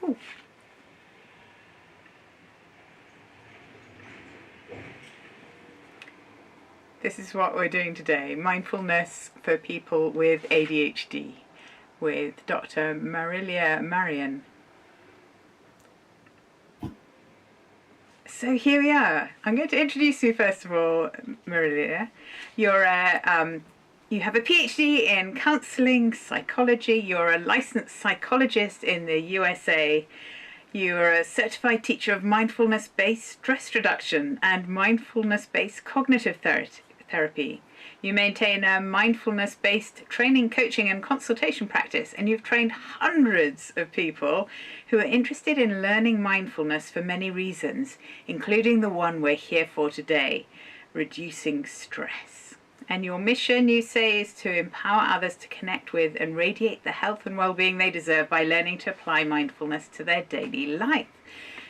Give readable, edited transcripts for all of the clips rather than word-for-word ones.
Ooh. This is what we're doing today, mindfulness for people with ADHD with Dr. Marilia Marien. So here we are. I'm going to introduce you first of all, Marilia. You have a PhD in counselling psychology. You're a licensed psychologist in the USA. You're a certified teacher of mindfulness-based stress reduction and mindfulness-based cognitive therapy. You maintain a mindfulness-based training, coaching and consultation practice, and you've trained hundreds of people who are interested in learning mindfulness for many reasons, including the one we're here for today, reducing stress. And your mission, you say, is to empower others to connect with and radiate the health and well-being they deserve by learning to apply mindfulness to their daily life.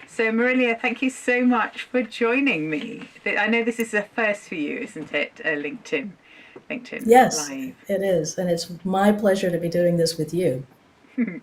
So Marilia, thank you so much for joining me. I know this is a first for you, isn't it? LinkedIn Yes, Live. it is. And it's my pleasure to be doing this with you.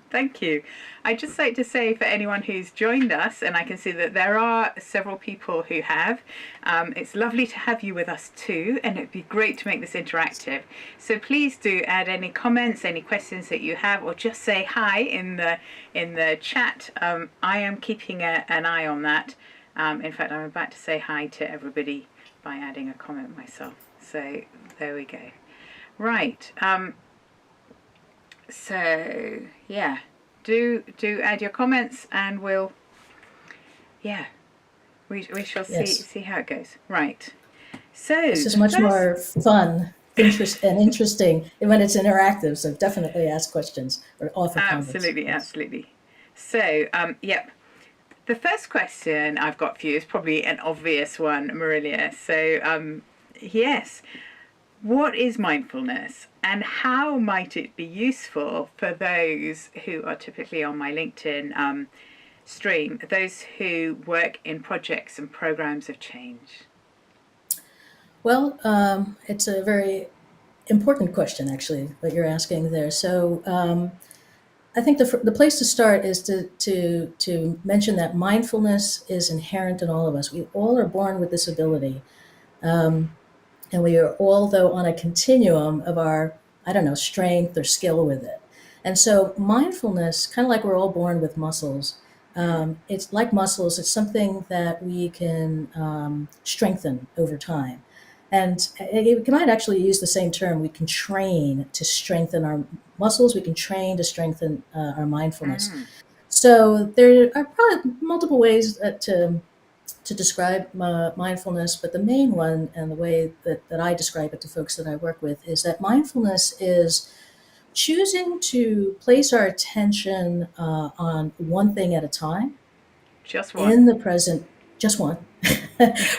Thank you. I'd just like to say for anyone who's joined us, and I can see that there are several people who have, it's lovely to have you with us too, and it'd be great to make this interactive. So please do add any comments, any questions that you have, or just say hi in the chat. I am keeping an eye on that. In fact, I'm about to say hi to everybody by adding a comment myself. So there we go. Right. So yeah, do add your comments, and we shall see how it goes. Right. So this is much more fun, interesting when it's interactive. So definitely ask questions or offer comments. Absolutely. So yep. The first question I've got for you is probably an obvious one, Marilia. So yes. What is mindfulness, and how might it be useful for those who are typically on my LinkedIn stream, those who work in projects and programs of change? Well, it's a very important question, actually, that you're asking there. So I think the place to start is to mention that mindfulness is inherent in all of us. We all are born with this ability. And we are all, though, on a continuum of our, strength or skill with it. And so mindfulness, kind of like we're all born with muscles, it's like muscles, it's something that we can strengthen over time. And you might actually use the same term. We can train to strengthen our muscles. We can train to strengthen our mindfulness. So there are probably multiple ways to describe mindfulness, but the main one and the way that I describe it to folks that I work with is that mindfulness is choosing to place our attention on one thing at a time. Just one. In the present, just one,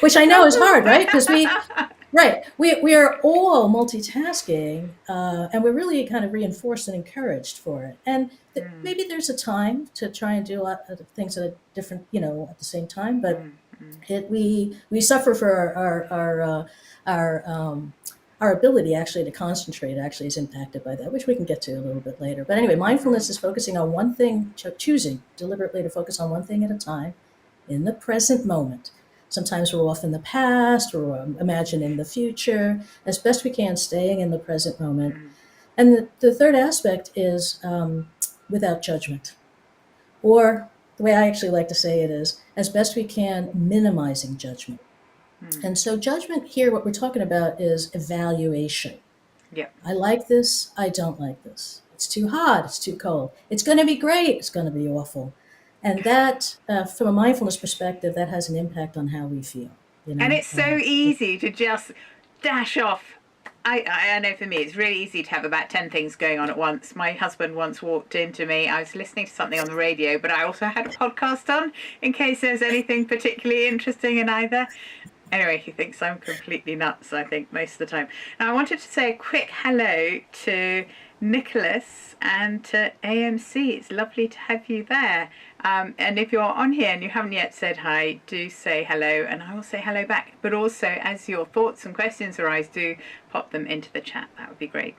which I know is hard, right? Because we are all multitasking, and we're really kind of reinforced and encouraged for it. And maybe there's a time to try and do a lot of things at a different, at the same time, but we suffer for our ability actually to concentrate actually is impacted by that, which we can get to a little bit later. But anyway, mindfulness is focusing on one thing, choosing deliberately to focus on one thing at a time in the present moment. Sometimes we're off in the past or imagining the future. As best we can, staying in the present moment. And the third aspect is without judgment. Or the way I actually like to say it is, as best we can, minimizing judgment. And so judgment here, what we're talking about is evaluation. Yeah. I like this, I don't like this. It's too hot, it's too cold. It's going to be great, it's going to be awful. And that, from a mindfulness perspective, that has an impact on how we feel. And it's so easy to just dash off. I know for me, it's really easy to have about 10 things going on at once. My husband once walked into me. I was listening to something on the radio, but I also had a podcast on in case there's anything particularly interesting in either. Anyway, he thinks I'm completely nuts, I think, most of the time. Now, I wanted to say a quick hello to Nicholas and to AMC. It's lovely to have you there. And if you're on here and you haven't yet said hi, do say hello, and I will say hello back. But also, as your thoughts and questions arise, do pop them into the chat. That would be great.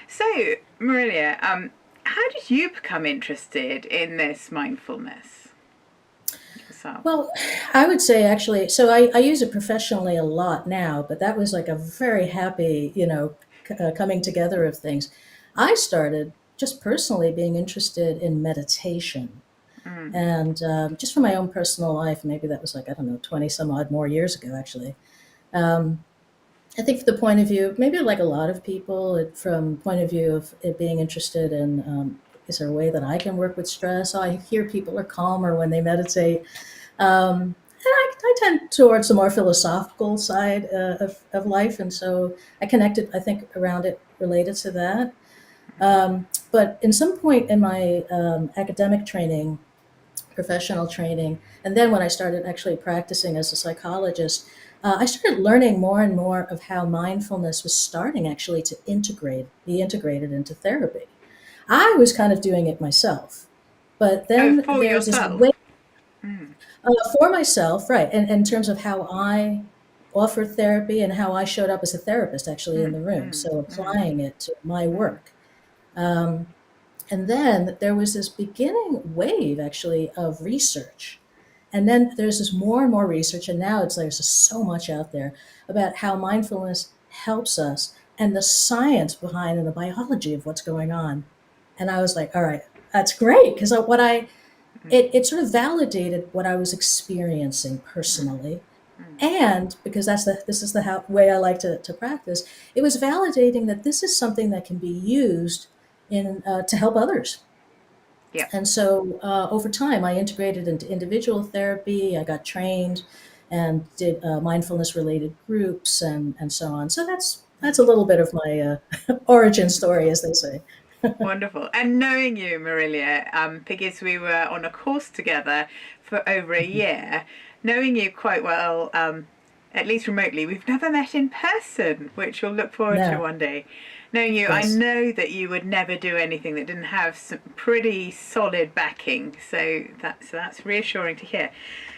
So, Marilia, how did you become interested in this mindfulness yourself? Well, I would say actually, so I use it professionally a lot now, but that was like a very happy, coming together of things. I started just personally being interested in meditation. Mm. And just from my own personal life, maybe that was like, I don't know, 20 some odd more years ago, actually. Um, I think from the point of view, maybe like a lot of people, from point of view of it being interested in, is there a way that I can work with stress? I hear people are calmer when they meditate. And I tend towards the more philosophical side of life. And so I connected, I think, around it related to that. But in some point in my academic training, professional training, and then when I started actually practicing as a psychologist, I started learning more and more of how mindfulness was starting actually to be integrated into therapy. I was kind of doing it myself, but Oh, then for there's this yourself. way Mm. for myself, right, and in terms of how I offered therapy and how I showed up as a therapist actually in Mm. the room, Mm. so Mm. applying it to my Mm. work. Um, and then there was this beginning wave actually of research. And then there's this more and more research, and now it's like there's just so much out there about how mindfulness helps us and the science behind and the biology of what's going on. And I was like, all right, that's great. Because what I Mm. it sort of validated what I was experiencing Mm. personally. Mm. And because this is the way I like to practice, it was validating that this is something that can be used in to help others. Yeah. And so over time, I integrated into individual therapy. I got trained and did mindfulness related groups and so on. So that's a little bit of my origin story, as they say. Wonderful. And knowing you, Marilia, because we were on a course together for over a year, knowing you quite well, at least remotely, we've never met in person, which we'll look forward to No, one day. Knowing you, I yes. know that you would never do anything that didn't have some pretty solid backing. So that's reassuring to hear.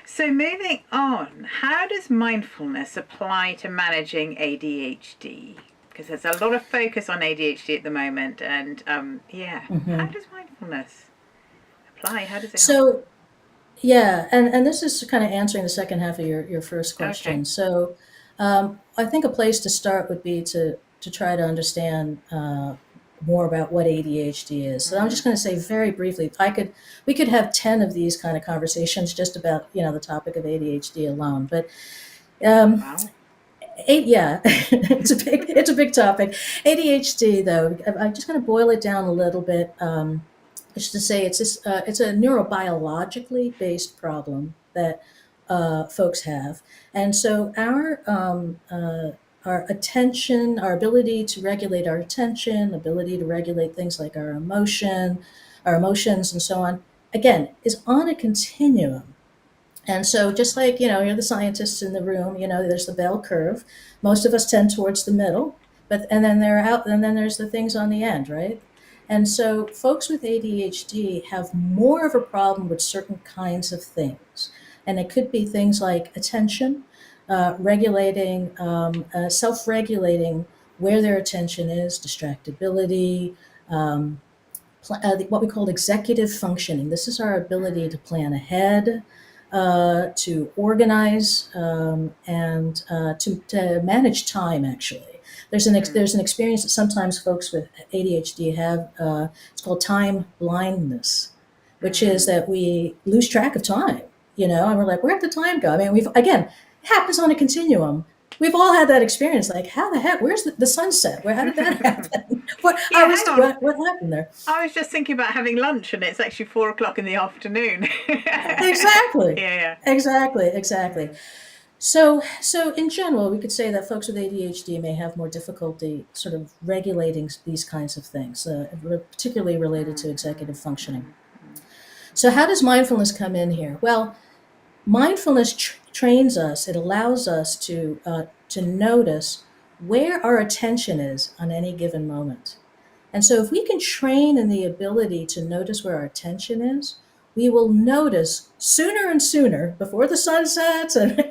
So moving on, how does mindfulness apply to managing ADHD? Because there's a lot of focus on ADHD at the moment, and yeah, how Hmm. does mindfulness apply? How does it help? So yeah, and this is kind of answering the second half of your first Okay. question. So I think a place to start would be to try to understand more about what ADHD is. So I'm Mm. just going to say very briefly, we could have 10 of these kind of conversations just about, the topic of ADHD alone. But um, Wow. yeah, it's a big topic. ADHD though, I'm just going to boil it down a little bit. Just to say it's a neurobiologically based problem that folks have, and so our attention, our ability to regulate our attention, ability to regulate things like our emotions, and so on, again, is on a continuum. And so, just like, you're the scientists in the room, there's the bell curve. Most of us tend towards the middle, and then there's the things on the end, right? And so, folks with ADHD have more of a problem with certain kinds of things. And it could be things like attention, self regulating where their attention is, distractibility, um, what we call executive functioning. This is our ability Mm. to plan ahead, to organize, and to manage time. Actually, Mm. there's an experience that sometimes folks with ADHD have. It's called time blindness, which is Mm. that we lose track of time. And we're like, where did the time go? I mean, it happens on a continuum. We've all had that experience. Like, how the heck? Where's the sunset? How did that happen? Yeah, hang on. What happened there? I was just thinking about having lunch, and it's actually 4 o'clock in the afternoon. Exactly. Yeah. Exactly. Exactly. Mm. So in general, we could say that folks with ADHD may have more difficulty sort of regulating these kinds of things, particularly related Mm. to executive functioning. Mm. Mm. So how does mindfulness come in here? Well, mindfulness trains us. It allows us to notice where our attention is on any given moment. And so if we can train in the ability to notice where our attention is, we will notice sooner and sooner, before the sun sets, and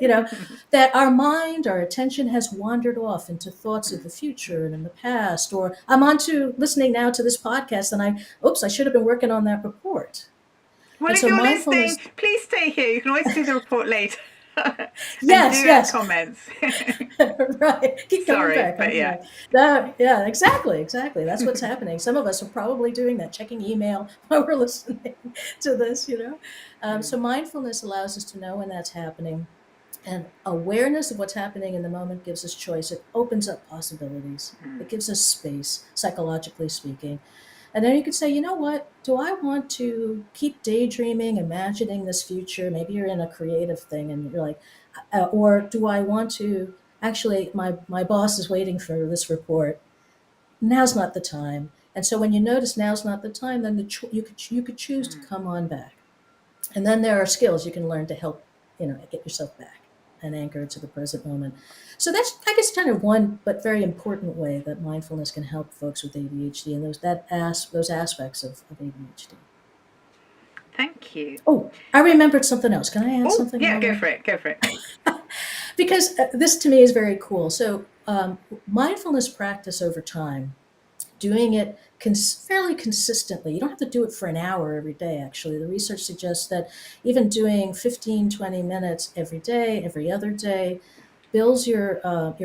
that our mind, our attention has wandered off into thoughts of the future and in the past. Or I'm on to listening now to this podcast, and I should have been working on that report. Well, And if so you're listening, mindfulness, please stay here. You can always do the report later. And yes, do add yes. comments. Right. Keep coming Sorry, back. but yeah. No, yeah, exactly. That's what's happening. Some of us are probably doing that, checking email while we're listening to this. So mindfulness allows us to know when that's happening. And awareness of what's happening in the moment gives us choice. It opens up possibilities. It gives us space, psychologically speaking. And then you could say, you know what? Do I want to keep daydreaming, imagining this future? Maybe you're in a creative thing and you're like, or do I want to actually, my boss is waiting for this report. Now's not the time. And so when you notice now's not the time, then you could choose to come on back. And then there are skills you can learn to help, get yourself back and anchor to the present moment. So that's, I guess, kind of one, but very important way that mindfulness can help folks with ADHD and those aspects of ADHD. Thank you. Oh, I remembered something else. Can I add something? Yeah, go for it. Because this to me is very cool. So mindfulness practice over time, doing it fairly consistently. You don't have to do it for an hour every day, actually. The research suggests that even doing 15, 20 minutes every day, every other day, builds your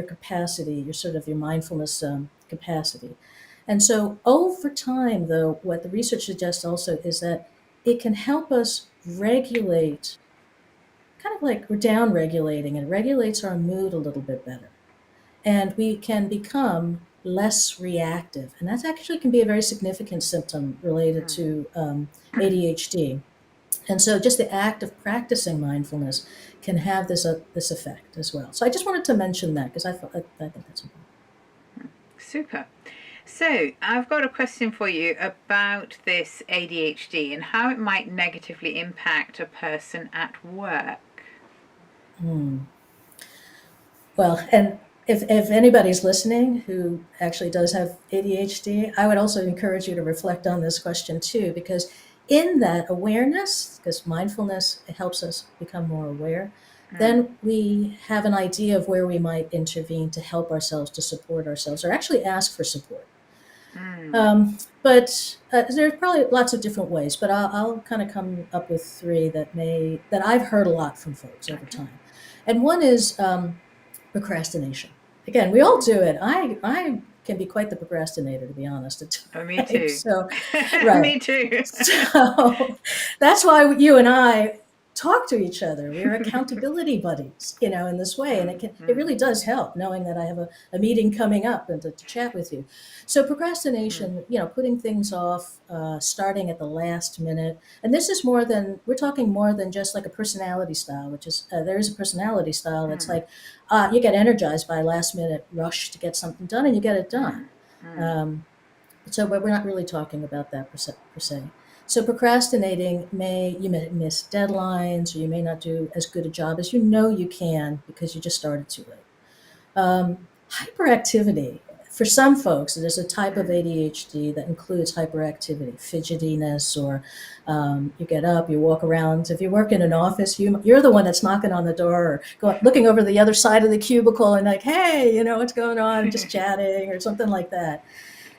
capacity, your mindfulness capacity. And so over time, though, what the research suggests also is that it can help us regulate, kind of like we're down regulating, and regulates our mood a little bit better. And we can become less reactive. And that actually can be a very significant symptom related to ADHD. And so just the act of practicing mindfulness can have this effect as well. So I just wanted to mention that because I think that's important. Super. So I've got a question for you about this ADHD and how it might negatively impact a person at work. Well, and if anybody's listening who actually does have ADHD, I would also encourage you to reflect on this question too, because in that awareness, because mindfulness helps us become more aware, then we have an idea of where we might intervene to help ourselves, to support ourselves, or actually ask for support. But there's probably lots of different ways, but I'll kind of come up with three that I've heard a lot from folks over time. And one is procrastination. Again, we all do it. I can be quite the procrastinator, to be honest. Me too. So, right. Me too. So that's why you and I talk to each other. We're accountability buddies, in this way. And it really does help knowing that I have a meeting coming up and to chat with you. So procrastination, putting things off, starting at the last minute. And this is we're talking more than just like a personality style, which is, there is a personality style that's like, you get energized by a last minute rush to get something done and you get it done. But we're not really talking about that per se. So procrastinating you may miss deadlines, or you may not do as good a job as you can because you just started too late. Hyperactivity. For some folks, there's a type of ADHD that includes hyperactivity, fidgetiness, or you get up, you walk around. If you work in an office, you're the one that's knocking on the door or looking over the other side of the cubicle and like, hey, what's going on? Just chatting or something like that.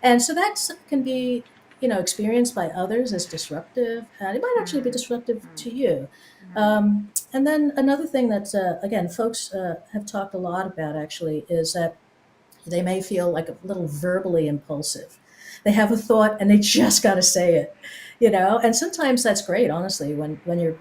And so that can be experienced by others as disruptive. It might actually be disruptive to you. And then another thing that, again, folks have talked a lot about actually is that they may feel like a little verbally impulsive. They have a thought and they just got to say it, and sometimes that's great, honestly, when you're,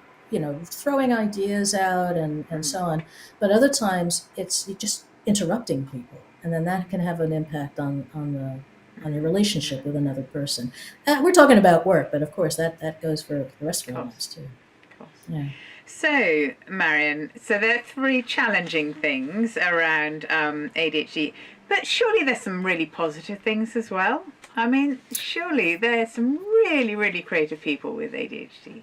throwing ideas out and so on. But other times you're just interrupting people. And then that can have an impact on your relationship with another person. We're talking about work, but of course that goes for the rest of our lives too. Of course. Yeah. So, Marian, there are three challenging things around ADHD, but surely there's some really positive things as well. I mean, surely there's some really, really creative people with ADHD.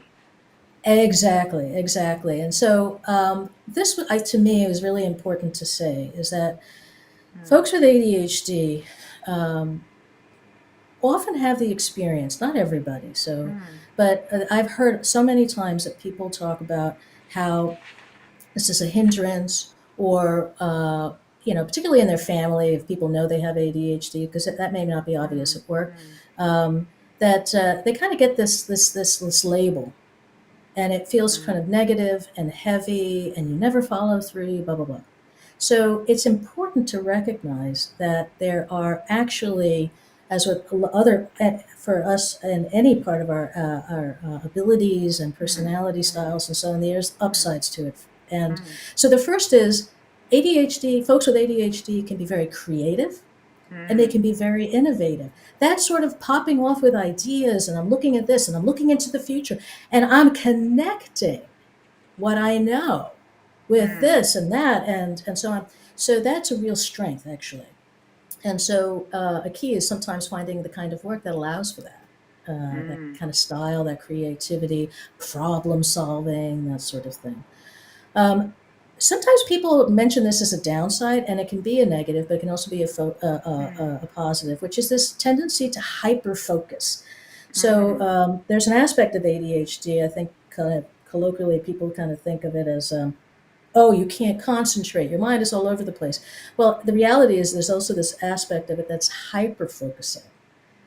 Exactly. And so this, to me, is really important to say, is that folks with ADHD often have the experience, not everybody. So, Mm. but I've heard so many times that people talk about how this is a hindrance, or particularly in their family, if people know they have ADHD, because that may not be obvious Mm. at work, Mm. that they kind of get this label, and it feels kind Mm. of negative and heavy, and you never follow through, blah blah blah. So it's important to recognize that there are actually, as with other, for us in any part of our abilities and Mm. personality Mm. styles and so on, there's Mm. upsides to it. And Mm. so the first is ADHD. Folks with ADHD can be very creative, and they Mm. can be very innovative. That's sort of popping off with ideas, and I'm looking at this, and I'm looking into the future, and I'm connecting what I know with Mm. this and that, and so on. So that's a real strength, actually. And so a key is sometimes finding the kind of work that allows for that Mm. kind of style, that creativity, problem solving, that sort of thing. Um, Sometimes people mention this as a downside, and it can be a negative, but it can also be Mm. a positive, which is this tendency to hyper focus. So Mm. there's an aspect of ADHD, I think, kind of colloquially, people kind of think of it as, oh, you can't concentrate, your mind is all over the place. Well, the reality is there's also this aspect of it that's hyper focusing.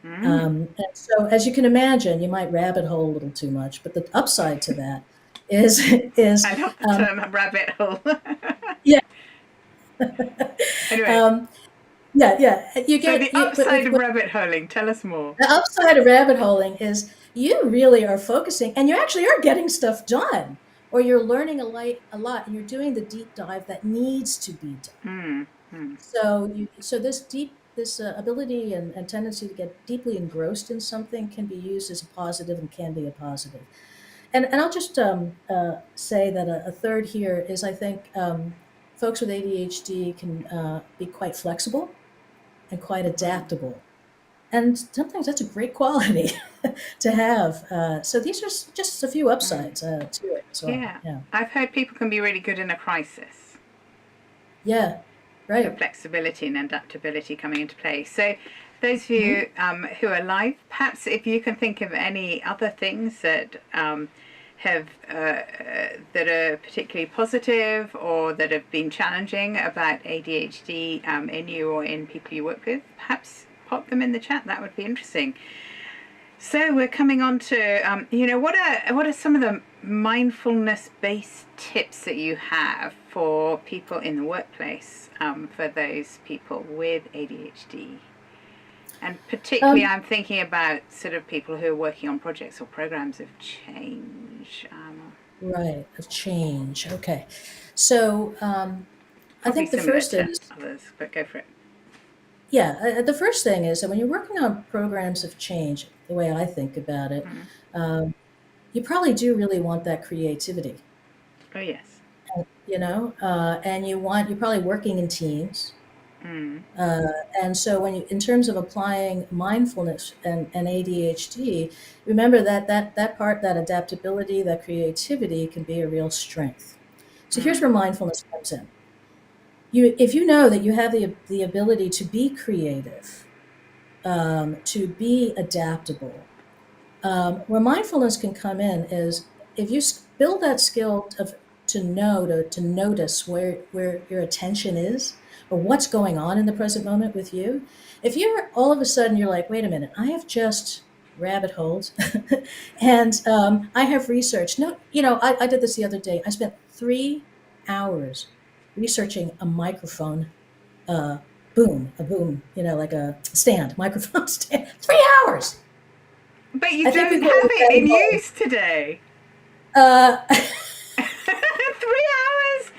Mm. And so, as you can imagine, you might rabbit hole a little too much, but the upside to that is is I love the um, term rabbit hole. yeah. Anyway, um, yeah. You so get the you, but upside of rabbit holing, tell us more. the upside of rabbit holing is you really are focusing, and you actually are getting stuff done, or you're learning a lot, and you're doing the deep dive that needs to be done. Mm. Mm. So this ability and tendency to get deeply engrossed in something can be used as a positive, and can be a positive. And I'll just say that a third here is, I think, folks with ADHD can be quite flexible and quite Mm. adaptable. And sometimes that's a great quality to have. So these are just a few Mm. upsides to it as well. Yeah, Yeah. I've heard people can be really good in a crisis. Yeah. So Right. flexibility and adaptability coming into play. So those of Hmm. you who are live, perhaps if you can think of any other things that have that are particularly positive or that have been challenging about ADHD in you or in people you work with, perhaps pop them in the chat. That would be interesting. So we're coming on to what are some of the mindfulness-based tips that you have for people in the workplace, for those people with ADHD, and particularly Um, I'm thinking about sort of people who are working on projects or programs of change. right. Of change. Okay. So I Probably think the similar first to is, others, but go for it. yeah, the first thing is that when you're working on programs of change, the way I think about it, Mm. um, you probably do really want that creativity, Oh yes. and you're probably working in teams. Mm. Uh, and so in terms of applying mindfulness and ADHD, remember that part, that adaptability, that creativity can be a real strength. So here's Mm. where mindfulness comes in. If you know that you have the ability to be creative, to be adaptable, where mindfulness can come in is if you build that skill to notice where your attention is, or what's going on in the present moment with you. If you're all of a sudden you're like, wait a minute, I have just rabbit holes, and I have researched. No, I did this the other day. I spent 3 hours researching a microphone, uh, a boom, like a stand, microphone stand. 3 hours. But you I think don't people have are it in rabbit hole. use today. Uh, 3 hours.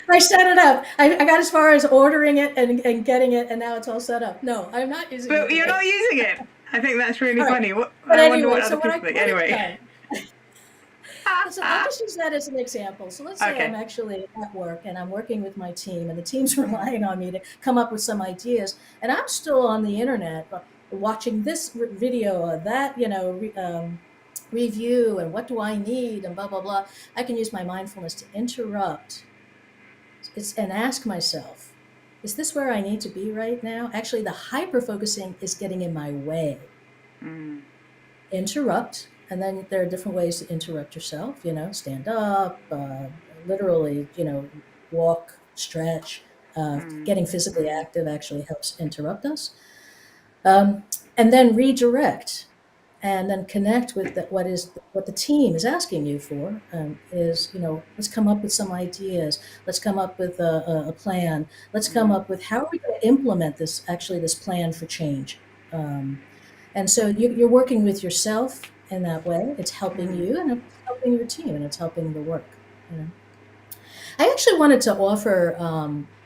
I set it up. I got as far as ordering it and getting it, and now it's all set up. No, I'm not using it But you're not today. using it. I think that's really All right. funny. But I wonder anyway, what so other what I people think. could have Anyway. done, listen, I'll just use that as an example. So let's say I'm Okay. actually at work and I'm working with my team, and the team's relying on me to come up with some ideas, and I'm still on the internet watching this video or that, review, and what do I need, and blah, blah, blah. I can use my mindfulness to interrupt and ask myself, is this where I need to be right now? Actually, the hyper focusing is getting in my way. Interrupt, and then there are different ways to interrupt yourself, stand up, literally, walk, stretch. Getting physically active actually helps interrupt us. And then redirect, and then connect with what the team is asking you for, is, let's come up with some ideas. Let's come up with a plan. Let's come up with how are we going to implement this plan for change. And so you're working with yourself in that way. It's helping you, and it's helping your team, and it's helping the work. I actually wanted to offer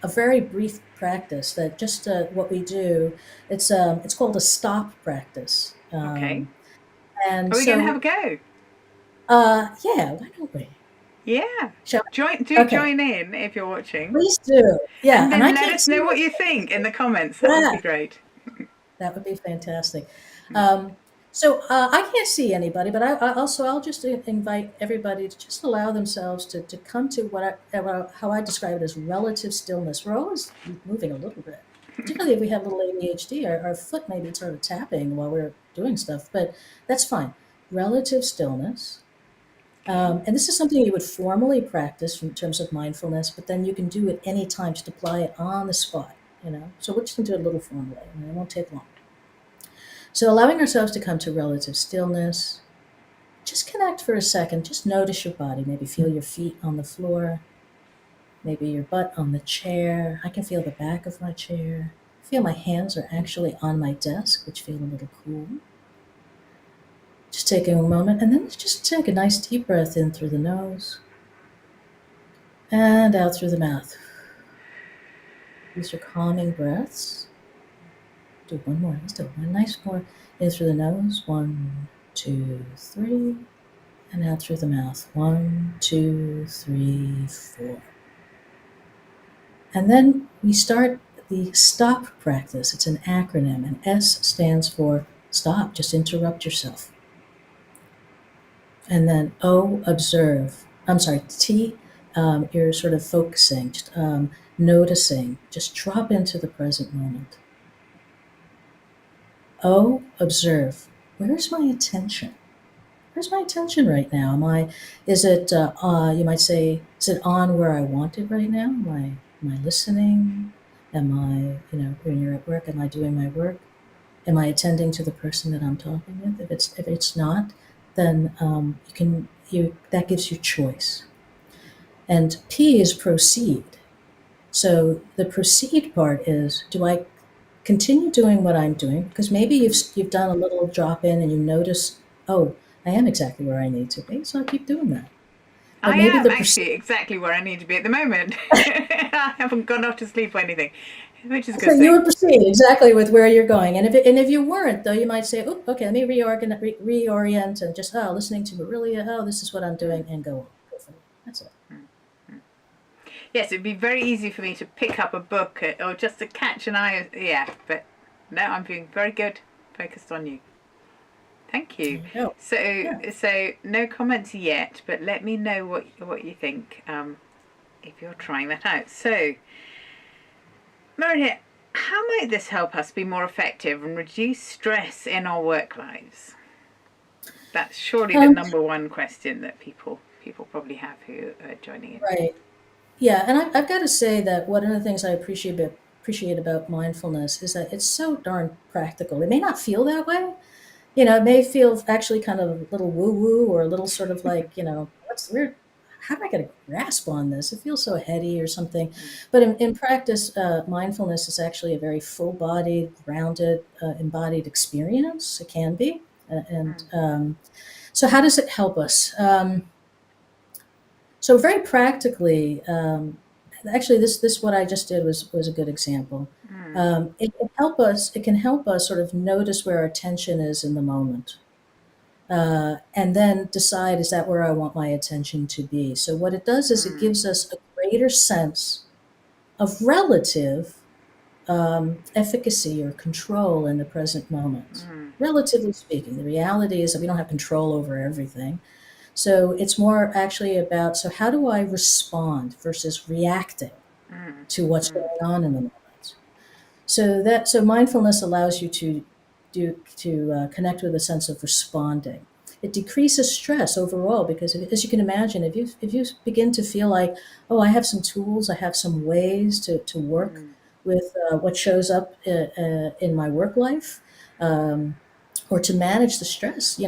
a very brief practice that just what we do. It's called a stop practice. Okay. And Are we going to so, have a go? yeah, why don't we? Yeah. Shall Join Okay, in if you're watching. please do. Yeah, And and then I let can't us see know what you. you think in the comments. That would be Yeah, great. that would be fantastic. So I can't see anybody, but I'll just invite everybody to just allow themselves to come to how I describe it as relative stillness. We're always moving a little bit, particularly if we have a little ADHD. Our foot may be sort of tapping while we're doing stuff, but that's fine. Relative stillness. Okay. And this is something you would formally practice in terms of mindfulness, but then you can do it anytime, just apply it on the spot. So we're just going to do it a little formally, and it won't take long. So allowing ourselves to come to relative stillness, just connect for a second, just notice your body, maybe feel your feet on the floor, maybe your butt on the chair. I can feel the back of my chair. I feel my hands are actually on my desk, which feel a little cool. Just taking a moment, and then let's just take a nice deep breath in through the nose and out through the mouth. These are calming breaths. Do one more. Let's do one nice more. In through the nose. 1, 2, 3. And out through the mouth. 1, 2, 3, 4. And then we start the stop practice. It's an acronym, and S stands for stop. Just interrupt yourself. And then O, observe. I'm sorry, T, you're sort of focusing, just noticing. Just drop into the present moment. O, observe. Where's my attention? Where's my attention right now? Is it, you might say, is it on where I want it right now? Am I listening? Am I, when you're at work, am I doing my work? Am I attending to the person that I'm talking with? If it's not, then that gives you choice. And P is proceed. So the proceed part is, do I continue doing what I'm doing? Because maybe you've done a little drop in and you notice, oh, I am exactly where I need to be, so I'll keep doing that. But I maybe am the proceed. actually exactly where I need to be at the moment. I haven't gone off to sleep or anything, which is a So good you thing. would proceed exactly with where you're going, and if you weren't, though, you might say, "Oh, okay, let me reorient, and just listening to Marilia. Oh, this is what I'm doing," and go on. Go for it. That's it. Yes, it'd be very easy for me to pick up a book or just to catch an eye. Yeah, but no, I'm being very good, focused on you. Thank you. There you go. So, Yeah. so no comments yet, but let me know what you think if you're trying that out. So, Marilia, how might this help us be more effective and reduce stress in our work lives? That's surely the Um, number one question that people probably have who are joining in. right. Yeah, and I've got to say that one of the things I appreciate about mindfulness is that it's so darn practical. It may not feel that way. It may feel actually kind of a little woo woo, or a little sort of like, what's weird. How do I get a grasp on this? It feels so heady or something. But in practice, mindfulness is actually a very full bodied, grounded, embodied experience. It can be. And so, how does it help us? So very practically, actually, this what I just did was a good example. It can help us sort of notice where our attention is in the moment, and then decide, is that where I want my attention to be? So what it does is it gives us a greater sense of relative efficacy or control in the present moment. Relatively speaking, the reality is that we don't have control over everything. So it's more actually about, so how do I respond versus reacting to what's going on in the moment? So mindfulness allows you to connect with a sense of responding. It decreases stress overall because, as you can imagine, if you begin to feel like, oh, I have some tools, I have some ways to work Mm. with what shows up in my work life, um, or to manage the stress.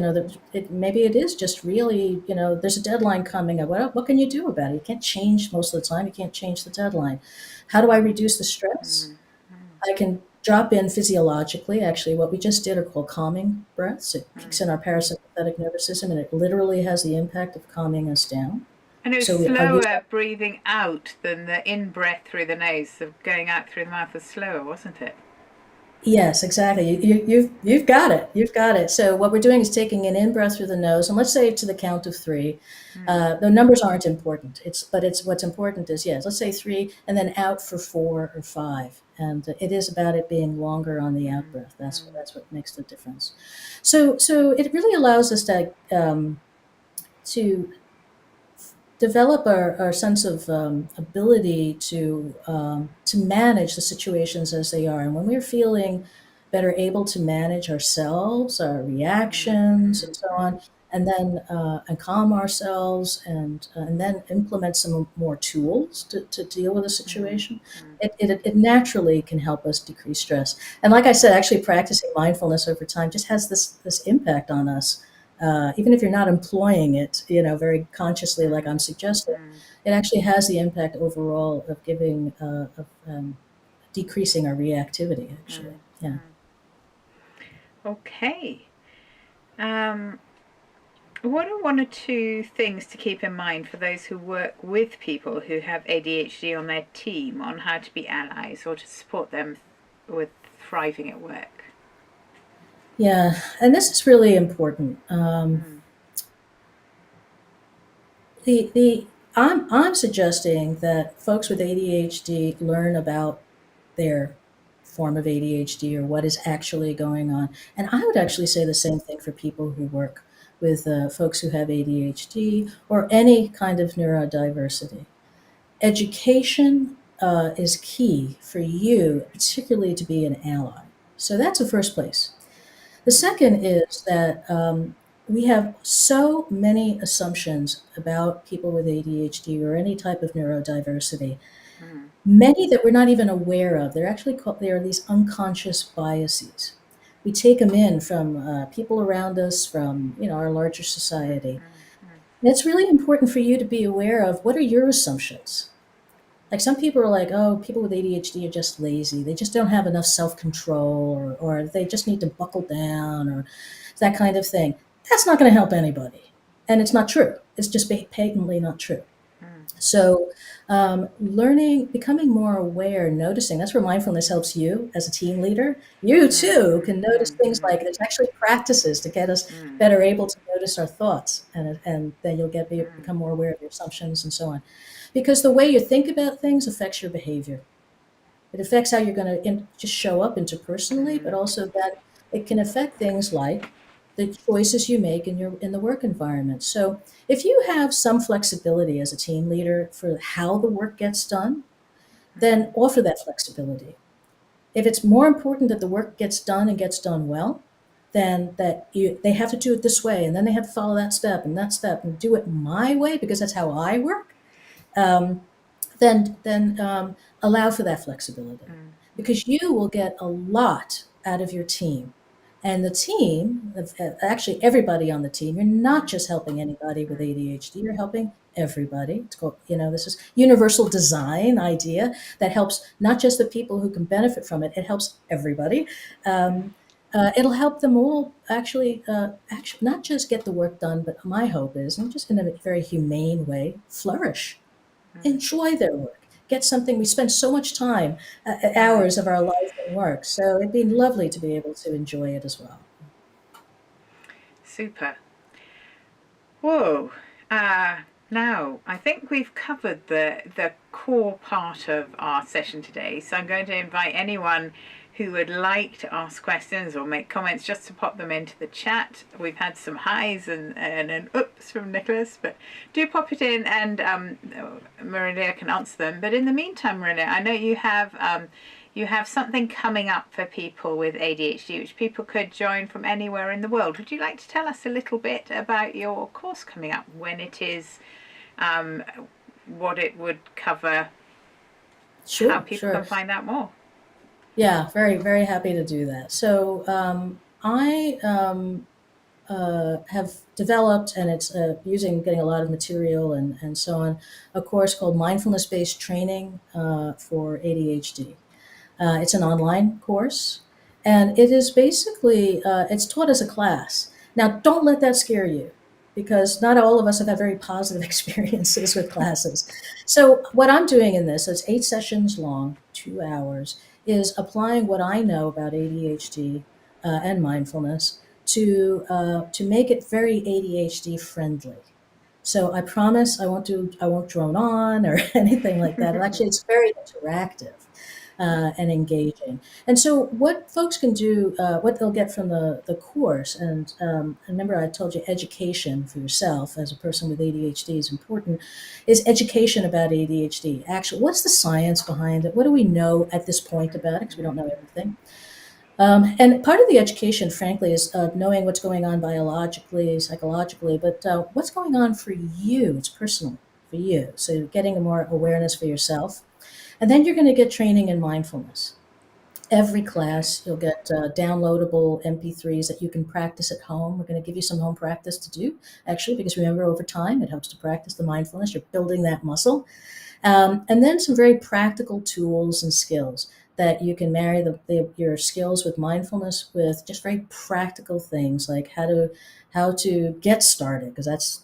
Maybe it is just really, there's a deadline coming up. What can you do about it? You can't change most of the time. You can't change the deadline. How do I reduce the stress? Mm. I can drop in physiologically. Actually, what we just did are called calming breaths. It kicks Mm. in our parasympathetic nervous system, and it literally has the impact of calming us down. And it was I'll use slower that. breathing out than the in breath through the nose. So going out through the mouth was slower, wasn't it? Yes, exactly. You've got it. You've got it. So what we're doing is taking an in breath through the nose, and let's say to the count of three. Mm. The numbers aren't important. It's what's important is, yes, let's say three, and then out for 4 or 5. And it is about it being longer on the out Mm. breath. That's Mm. that's what makes the difference. So it really allows us to develop our sense of ability to manage the situations as they are. And when we're feeling better able to manage ourselves, our Mm. reactions, Mm. and so Mm. on, and then and calm ourselves, and then implement some more tools to deal with a Mm. situation, Mm. it naturally can help us decrease stress. And like I said, actually practicing mindfulness over time just has this impact on us, even if you're not employing it, very consciously, like I'm Mm. suggesting. Mm. It actually has the impact overall of decreasing our reactivity. Actually, Mm. yeah. Mm. Okay. Um, what are one or two things to keep in mind for those who work with people who have ADHD on their team on how to be allies or to support them with thriving at work? Yeah, and this is really important. Mm. The I'm suggesting that folks with ADHD learn about their form of ADHD or what is actually going on. And I would Mm. actually say the same thing for people who work with folks who have ADHD or any kind of neurodiversity. Education is key for you, particularly to be an ally. So that's the first place. The Mm. second is that we have so many assumptions about people with ADHD or any type of neurodiversity, Mm. many that we're not even aware of. They're actually called, they are these unconscious biases. We take them in from people around us, from our larger Mm. society. Mm. And it's really important for you to be aware of what are your assumptions. Like some people are like, oh, people with ADHD are just lazy. They just don't have enough self control, or they just need to buckle down, or that kind of thing. That's not going to help anybody. And it's not true. It's just patently not true. Mm. So, becoming more aware, noticing, that's where mindfulness helps you as a team leader. You Mm. too can notice Mm. things Mm. like there's actually practices to get us Mm. better able to notice our thoughts. And then you'll Mm. become more aware of your assumptions and so on. Because the way you think about things affects your behavior. It affects how you're going to just show up interpersonally, but Mm. also that it can affect things like the choices you make in the work environment. So if you have some flexibility as a team leader for how the work gets done, then Mm. offer that flexibility. If it's more important that the work gets done and gets done well, then they have to do it this way, and then they have to follow that step and do it my way because that's how I work. Um, then allow for that flexibility, Mm. because you will get a lot out of your team. And the team, actually everybody on the team, you're not Mm. just helping anybody with Mm. ADHD, you're helping everybody. It's called, this is universal design idea that helps not just the people who can benefit from it, it helps everybody. It'll help them all actually not just get the work done, but my hope is, and just in a very humane way, flourish, Mm. enjoy their work, get something. We spend so much time, Mm. hours of our life in work. So it'd be lovely to be able to enjoy it as well. Super. Whoa. Now, I think we've covered the core part of our session today. So I'm going to invite anyone who would like to ask questions or make comments just to pop them into the chat. We've had some highs and an oops from Nicholas, but do pop it in and Marilia can answer them. But in the meantime, Marilia, I know you have you have something coming up for people with ADHD, which people could join from anywhere in the world. Would you like to tell us a little bit about your course coming up, when it is, what it would cover, how Sure, people sure. can find out more? Yeah, very, very happy to do that. So I have developed, and it's getting a lot of material and so on, a course called Mindfulness Based Training for ADHD. It's an online course, and it is basically it's taught as a class. Now, don't let that scare you, because not all of us have had very positive experiences with classes. So, what I'm doing in this, it's 8 sessions long, 2 hours, is applying what I know about ADHD and mindfulness to make it very ADHD friendly. So I promise I won't drone on or anything like that. And actually, it's very interactive and engaging. And so what folks can do, what they'll get from the course, and remember I told you education for yourself as a person with ADHD is important, is education about ADHD. Actually, what's the science behind it? What do we know at this point about it? Because we don't know everything. And part of the education, frankly, is knowing what's going on biologically, psychologically, but what's going on for you. It's personal for you. So getting more awareness for yourself. And then you're going to get training in mindfulness. Every Okay. class, you'll get downloadable MP3s that you can practice at home. We're going to give you some home practice to do, actually, because remember, over time, it helps to practice the mindfulness. You're building that muscle. And then some very practical tools and skills that you can marry your skills with mindfulness with just very practical things like how to get started, because that's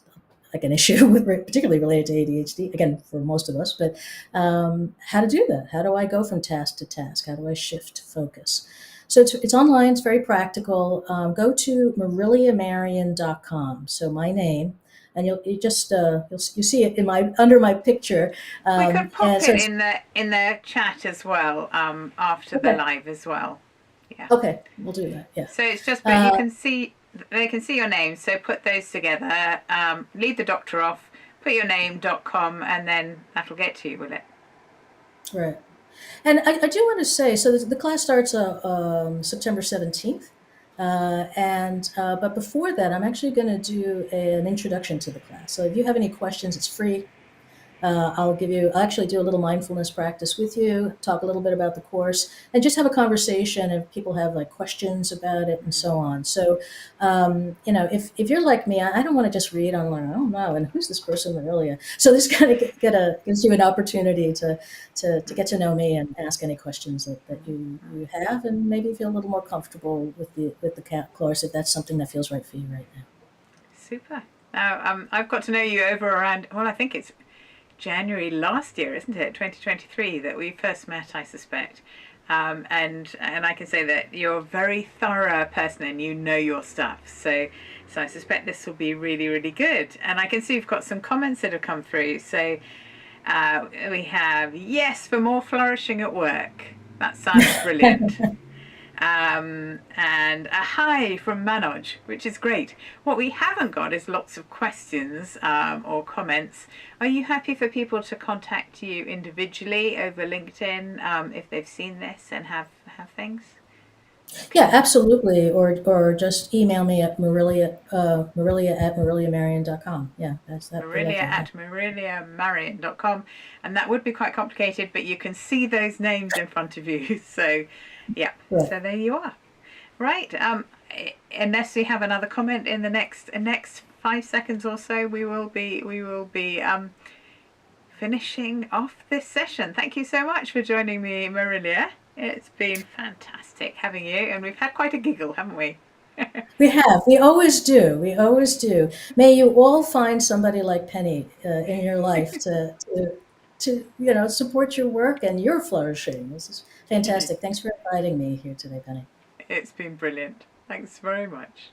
like an issue with particularly related to ADHD again for most of us. But how to do that? How do I go from task to task? How do I shift focus? So it's online. It's very practical. Go to mariliamarien.com. So my name, and you just you see it in my under my picture. We could And pop so it it's, in the chat as well, after the okay, live as well. Yeah. okay, we'll do that. Yeah. So it's just, but you Uh, can see, they can see your name. So put those together. Leave the doctor off. Put your name.com, and then that'll get to you, will it? right. And I do want to say, so the class starts September 17th. But before that, I'm actually going to do an introduction to the class. So if you have any questions, it's free. I'll actually do a little mindfulness practice with you, talk a little bit about the course, and just have a conversation if people have like questions about it and so on. So, if you're like me, I don't want to just read online. I don't know, and who's this person, Marilia? So this kind of gives you an opportunity to get to know me and ask any questions that you have, and maybe feel a little more comfortable with the course if that's something that feels right for you right now. Super. Now, I've got to know you over around, well, I think it's January last year, isn't it? 2023 that we first met, I suspect. And I can say that you're a very thorough person and you know your stuff. So I suspect this will be really, really good. And I can see you've got some comments that have come through. So we have, yes, for more flourishing at work. That sounds brilliant. And a hi from Manoj, which is great. What we haven't got is lots of questions or comments. Are you happy for people to contact you individually over LinkedIn if they've seen this and have things? Yeah, absolutely. Or just email me at Marilia at mariliamarien.com. Yeah, that would Marilia actually, yeah. at mariliamarien.com. And that would be quite complicated, but you can see those names in front of you. So, yeah, Right. so there you are. Right. Unless we have another comment in the next 5 seconds or so, we will be finishing off this session. Thank you so much for joining me, Marilia. It's been fantastic having you, and we've had quite a giggle, haven't we? We have. We always do. We always do. May you all find somebody like Penny in your life to support your work and your flourishing. This is fantastic. Thanks for inviting me here today, Penny. It's been brilliant. Thanks very much.